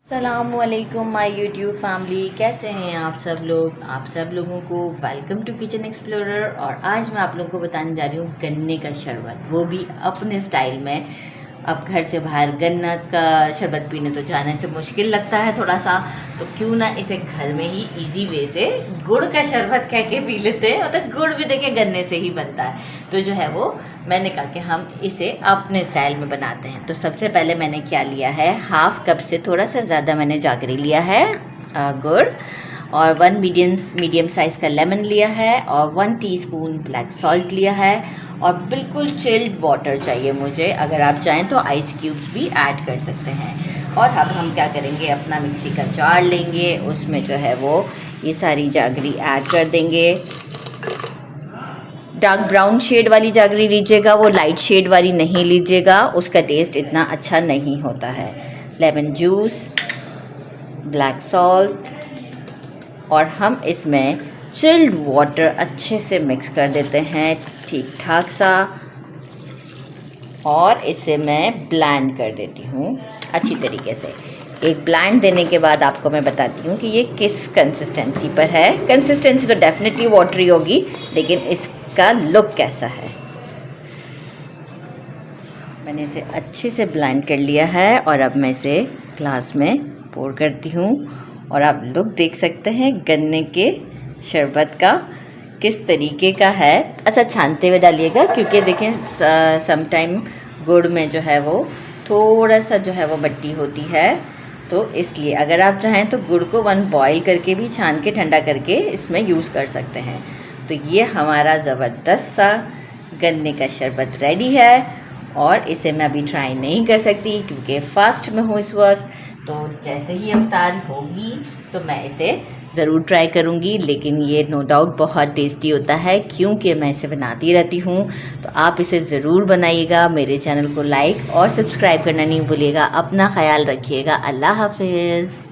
अस्सलामुअलैकुम my YouTube family, कैसे हैं आप सब लोग। आप सब लोगों को वेलकम टू किचन एक्सप्लोरर। और आज मैं आप लोगों को बताने जा रही हूँ गन्ने का शरबत, वो भी अपने स्टाइल में। अब घर से बाहर गन्ना का शरबत पीने तो जाने से मुश्किल लगता है थोड़ा सा, तो क्यों ना इसे घर में ही इजी वे से गुड़ का शरबत कह के पी लेते हैं। मतलब गुड़ भी देखिए गन्ने से ही बनता है, तो जो है वो मैंने कहा कि हम इसे अपने स्टाइल में बनाते हैं। तो सबसे पहले मैंने क्या लिया है, हाफ कप से थोड़ा सा ज़्यादा मैंने जागरी लिया है गुड़, और 1 मीडियम साइज़ का लेमन लिया है, और 1 टीस्पून ब्लैक सॉल्ट लिया है, और बिल्कुल चिल्ड वाटर चाहिए मुझे। अगर आप चाहें तो आइस क्यूब्स भी ऐड कर सकते हैं। और अब हम क्या करेंगे, अपना मिक्सी का जार लेंगे, उसमें जो है वो ये सारी जागरी ऐड कर देंगे। डार्क ब्राउन शेड वाली जागरी लीजिएगा, वो लाइट शेड वाली नहीं लीजिएगा, उसका टेस्ट इतना अच्छा नहीं होता है। लेमन जूस, ब्लैक सॉल्ट, और हम इसमें चिल्ड वाटर अच्छे से मिक्स कर देते हैं ठीक ठाक सा, और इसे मैं ब्लेंड कर देती हूँ अच्छी तरीके से। एक ब्लेंड देने के बाद आपको मैं बताती हूँ कि ये किस कंसिस्टेंसी पर है। कंसिस्टेंसी तो डेफिनेटली वाटरी होगी, लेकिन इसका लुक कैसा है। मैंने इसे अच्छे से ब्लेंड कर लिया है, और अब मैं इसे ग्लास में पोर करती हूँ। और आप लुक देख सकते हैं गन्ने के शरबत का किस तरीके का है। अच्छा, छानते हुए डालिएगा, क्योंकि देखें सम टाइम गुड़ में जो है वो थोड़ा सा जो है वो मट्टी होती है, तो इसलिए अगर आप चाहें तो गुड़ को 1 बॉईल करके भी छान के ठंडा करके इसमें यूज़ कर सकते हैं। तो ये हमारा ज़बरदस्त सा गन्ने का शरबत रेडी है, और इसे मैं अभी ट्राई नहीं कर सकती क्योंकि फ़ास्ट में हूँ इस वक्त। तो जैसे ही अफ्तार होगी तो मैं इसे ज़रूर ट्राई करूँगी, लेकिन ये नो डाउट बहुत टेस्टी होता है क्योंकि मैं इसे बनाती रहती हूँ। तो आप इसे ज़रूर बनाइएगा। मेरे चैनल को लाइक और सब्सक्राइब करना नहीं भूलिएगा। अपना ख्याल रखिएगा। अल्लाह हाफिज़।